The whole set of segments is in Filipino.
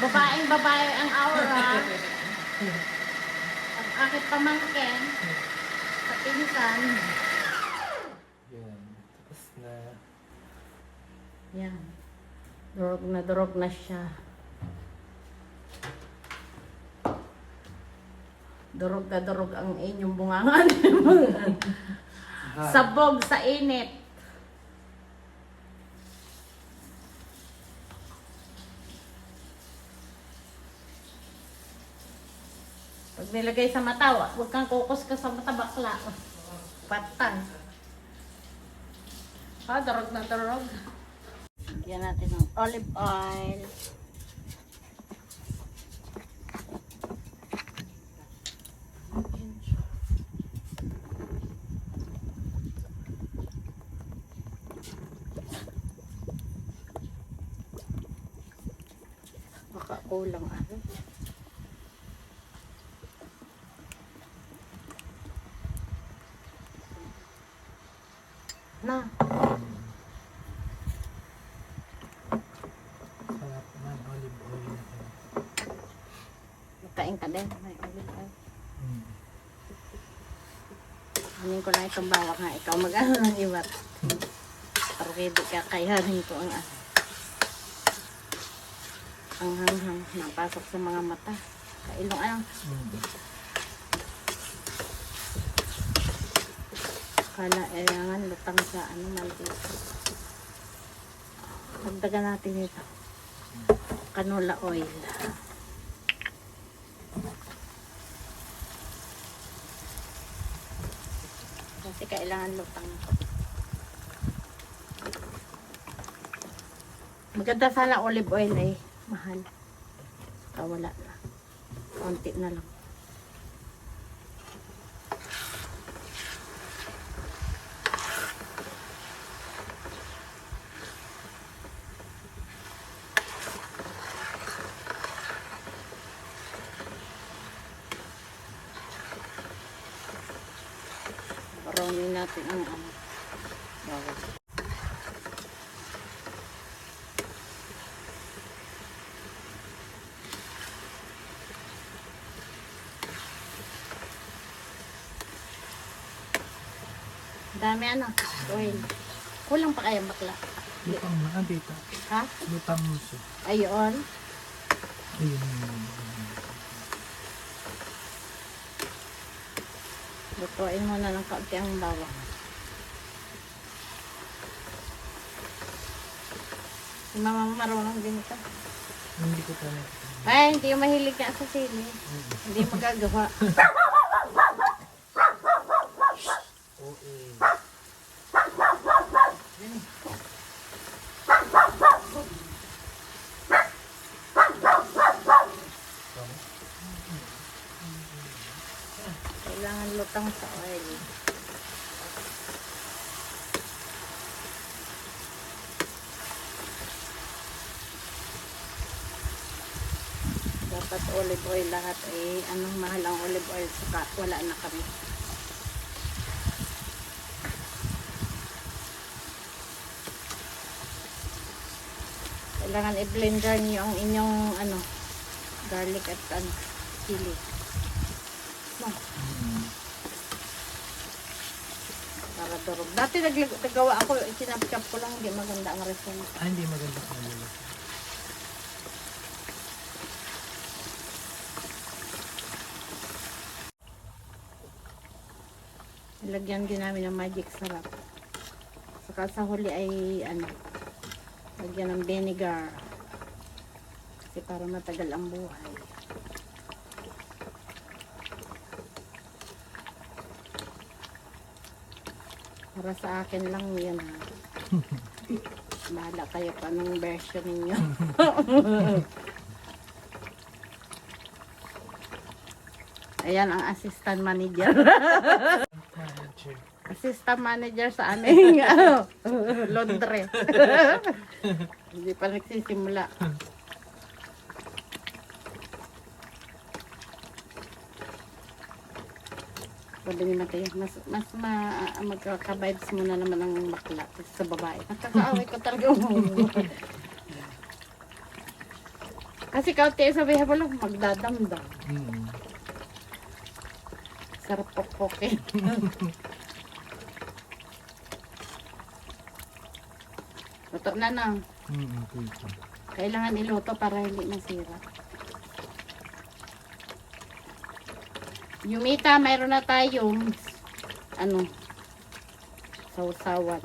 Babaeng babae ang aura. Ang aking pamangkin sa pinsan. Yan. Tapos na. Yan. Durog na siya. Durog ang inyong bungangan. Sabog sa init. Pag nilagay sa mata, huwag kang kukus ka sa mata, bakla. Patay. Durog na durog. Lagyan natin ng olive oil. Baka kulang ano. Na. Sarap ng olive oil na to. Magkain ka din. May olive oil. Mm. Hanin ko lang itong bawak nga. Ikaw mag-ano ng ibat. Pero hindi ka kayanin ko ang ang hanghang napasok sa mga mata. Kailong ano. Kala elangan lutang sa ano maldito. Dagdagan natin ito. Canola oil. Kasi kailangan lutang. Maganda sana olive oil eh. Mahal. Wala na. Konti na lang. Brownin natin ang bawang. Dami ano, oil. Kulang pa kaya bakla. Lutang na, dito. Ha? Lutang mo siya. Ayun. Ayun. Lutuin muna ng kaunti ang bawang. Si mama mo marunong din ito. Hindi ko talaga. Ay, hindi yung mahilig ka sa sili. Hindi magagawa. Okay. Kailangan lutang sa oil. Dapat olive oil lahat eh. Anong mahal ang olive oil? Saka wala na kami. Kailangan i-blender niyo ang inyong ano, garlic at ano, chili. No. Para durog. Dati nagawa ako, sinapchap ko lang, hindi maganda ang result. Ah, hindi maganda ka nila. Ilagyan din namin ng magic sarap. Saka sa huli ay ano, lagyan ng vinegar. Kasi para matagal ang buhay. Para sa akin lang yan ha. Bahala kayo pa anong version ninyo. Ayan ang assistant manager. Manager. Assistant manager sa aming ano, laundry. Hindi pa nagsisimula. Sabi ni Mateo, mas magkaka-vibes mo na naman ang bakla sa babae. Nakakaaway ko talaga mo. Kasi kaunti sabihin mo lang, magdadamdam. Sarap pokpokin. Luto na na. Kailangan iluto para hindi masira. Yumita, mayroon na tayong sausawan.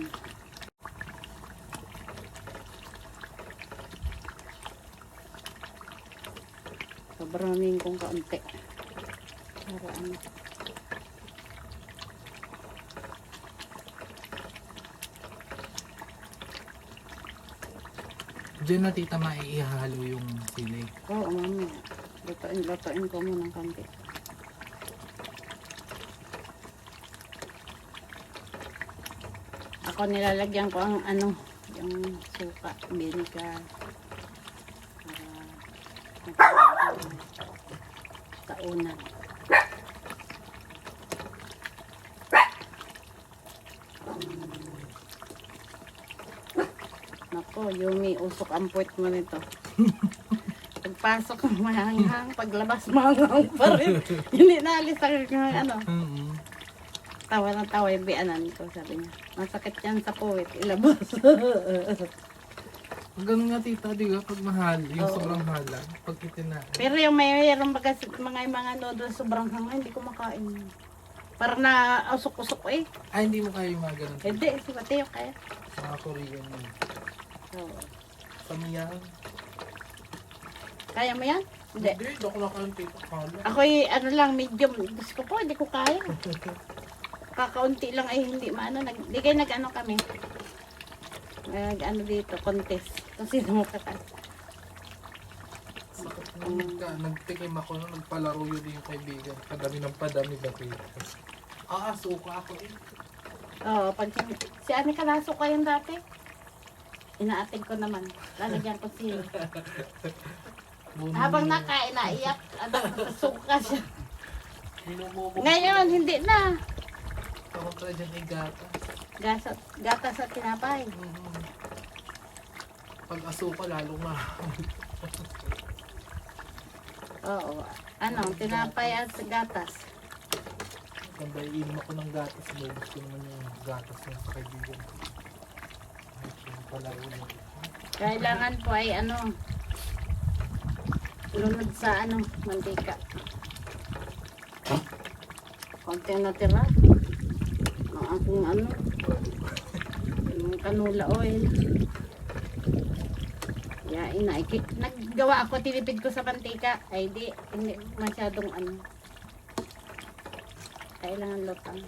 Sobramin kong kaunti. Para Diyan na tita maihalo yung sili. Oo, mami. Lutuin ko muna ng kaunti. Ako nilalagyan ko ang yung suka, vinegar. Taunan. Nako, Yumi, usok ang puwet mo nito. Pagpasok mahanghang, paglabas mahanghang pa rin. Hindi naalis ang tawa ng tawa yung bianan ko, sabi niya. Masakit yan sa puwet, ilabas. Ganun nga tita, di ba? Pag mahal, yung sobrang mahal lang. Pag itina. Pero yung mayroon baga mga noodles sobrang hanga, hindi ko makain. Parang na usok-usok eh. Ay, hindi mo kaya yung mga ganun. Hindi, si Mateo kaya. Mga Korean yun. Oo. Samyang. Kaya mo yan? Hindi. Hindi ako nakain tita. Kala. Ako'y lang, medium. Gusto ko po, hindi ko kaya. Kakaunti lang ay hindi maano. Di kayo nag-ano kami. Nag-ano dito, contest. Kasi sino makakain. Nagtikim ako nung nagpalaro yun yung kaibigan. Padami ng padami ba tita? Suka ako eh. Oo, pag si Ani Kalaso ko yung dati. Inaatig ko naman. Lalagyan ko sila. Habang nakain, naiyak. Suka siya. Ngayon, hindi na. Ako try dyan ay gata. Gata sa tinapay. Pag asuka lalo nga. Oo. Tinapay at gatas. Ganda iinom ako ng gatas. Lubos ko naman yung gatas niya sa kaibigan. Kailangan po ay lunod sa mantika. Konti ang natira. Ang aking yung canola oil. Yain na. Naggawa ako, tinipid ko sa mantika. Ay hindi masyadong kailangan lutang.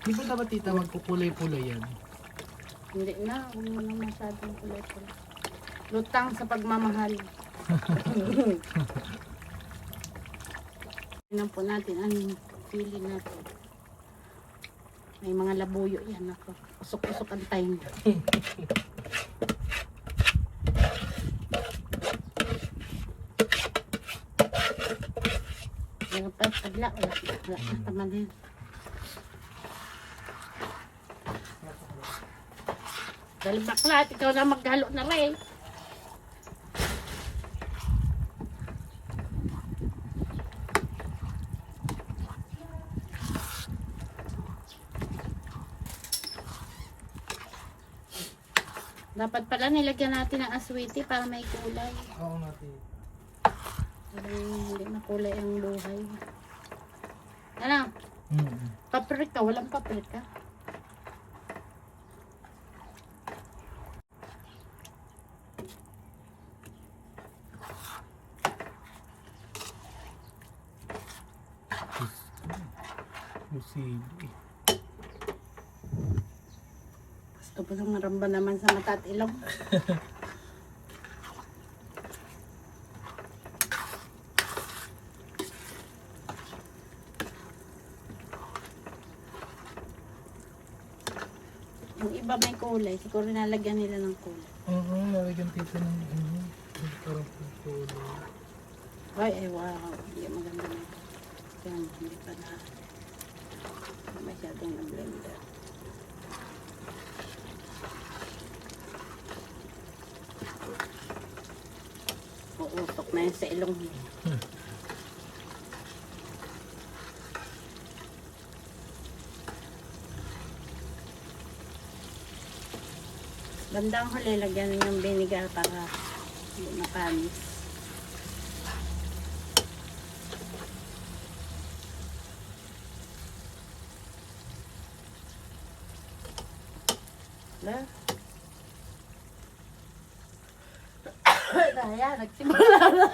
Di ba dapat tita magkukulay-pulay yan? Hindi na. Huwag mo na masyadong kulay-kulay. Lutang sa pagmamahal. Tingnan po natin ang pili natin. May mga labuyo yan ako. Usok-usok ang time. Yung pagla, wala naman din. Dahil bakla, ikaw na maghalo na rin. Dapat pala nilagyan natin ng aswiti para may kulay. Oo natin. Hindi makulay ang buhay. Paprika, walang paprika. Musili. Gusto pa lang maramba naman sa mata at ilong. Yung iba may kulay, siguro nalagyan nila ng kulay. Oo, nalagyan tito ng parang kulay. Ay, wow. Hindi maganda na ito. Yan, hindi pa na masyadong na-blender. Usok na yun sa ilong mo. Bandang huli, lagyan ng vinegar para hindi mapanis. Wala. Daya, nagsimula na.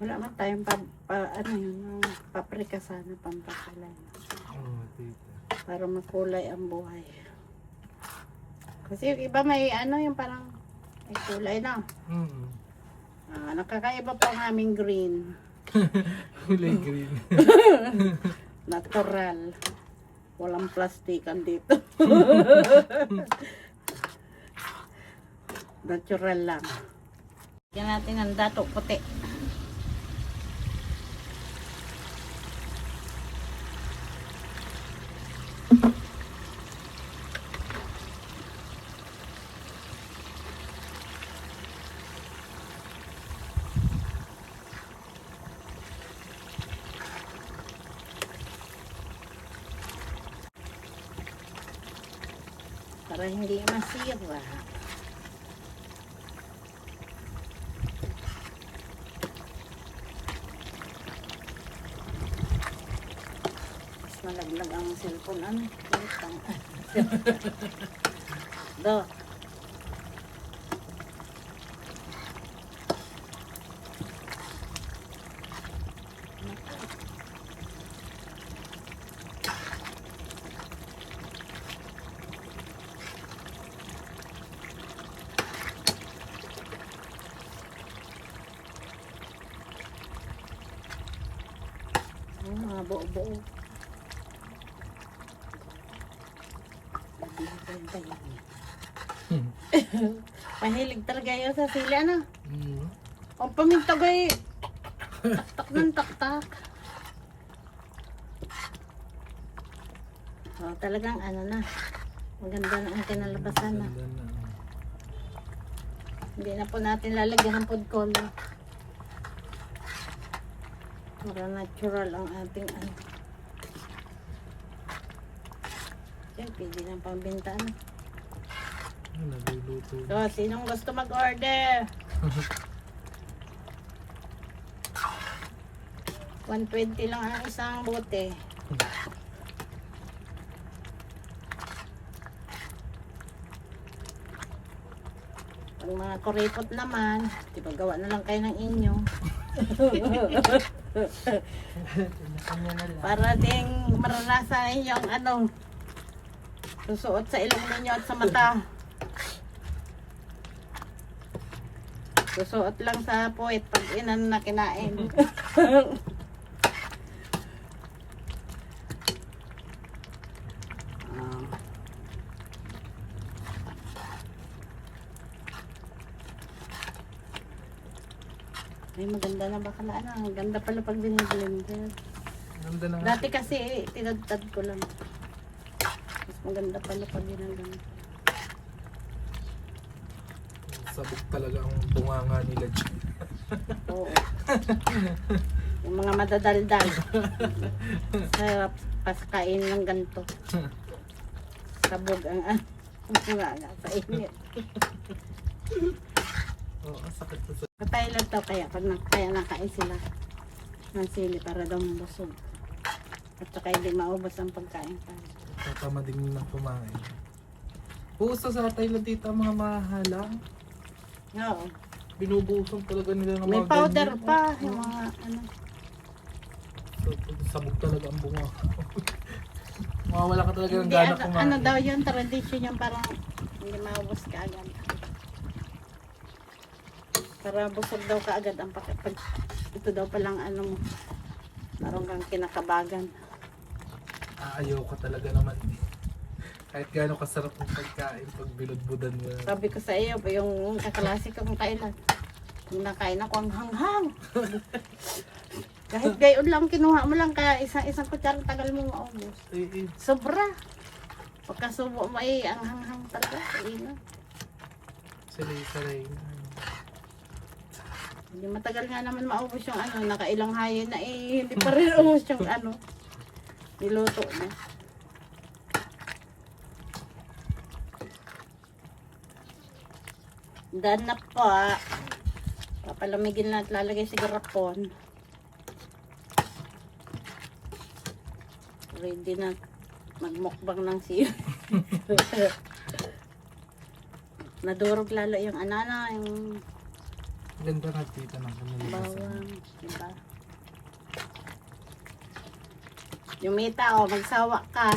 Wala man tayong ano yun, paprika sana, pampakulay. Oo, tita. Para makulay ang buhay. Kasi yung iba may ano, yung parang may kulay na. Mm. Nakakaiba pa ang aming green. Kulay green. Natural. Walang plastikan dito. Natural lang. Yan natin ang dato puti. Para hindi masira. Mas malaglag ang cellphone. Ano? Do. Mga buo-buo. Mahilig talaga yun sa sili, ano? Mm. Ang pamintag ay taktak ng taktak. Talagang ano na. Maganda na ang kinalabasan na. Ganda na. Hindi na po natin lalagyan ng food color. Para natural ang ating ano. Yan, pwede ng pambinta na. Nagluluto. So, sinong gusto mag-order? 120 lang ang isang bote. Pag mga kuripot naman, di ba gawa na lang kayo ng inyo. Para ding maranasan ninyo ang ano, susuot sa ilong ninyo at sa mata. Susuot lang sa puwet pag inan na kinain. Ay, maganda na baka na ano. Ang ganda pala pag biniblender. Ganda na nga. Dati kasi, tinadtad ko lang. Mas maganda pala pag ginagano. Sabog talaga ang bunganga nila dyan. Oo. Yung mga madadaldal. Sarap paskain ng ganito. Sabog ang ano. Bunganga sa init. Oo, ang sakit sa Patay lang daw kaya pag kaya nakain sila ng sili para daw mabusog. At saka hindi maubos ang pagkain pa. tatamading ng kumain. Puso sa Thailand dito ang mga mahalang. Oo. Binubuhusan talaga nila ng May mga powder ganyan. pa. Oo. Yung mga ano. Sabog talaga ang bunga. Mawawala ka talaga ng Hindi, gana ano, kumain. ano daw yun, tradition yung parang hindi maubos ka agad. Para busog daw ka agad ang pag ito daw palang ano mo. Meron kang kinakabagan. Ayaw ka talaga naman. Kahit gaano kasarap ng pagkain pag binudbudan mo. Sabi ko sa iyo, yung kaklase kong kailan. Kung nakain ako ang hanghang. Kahit gayon lang, kinuha mo lang kaya isang kutsara tagal mo maubos. Sobra. Pagkasubo mo ang hanghang talaga. Ina. Salay-salay na. Hindi matagal nga naman maubos yung nakailang hayin na hindi pa rin ubos yung niluto niya. Done na po. Papalamigin na at lalagay sa garapon. Ready na magmukbang ng siyo. Nadurog lalo yung yung Ganda nga dito ng kanila. bawang, diba? Yung mita, magsawa ka.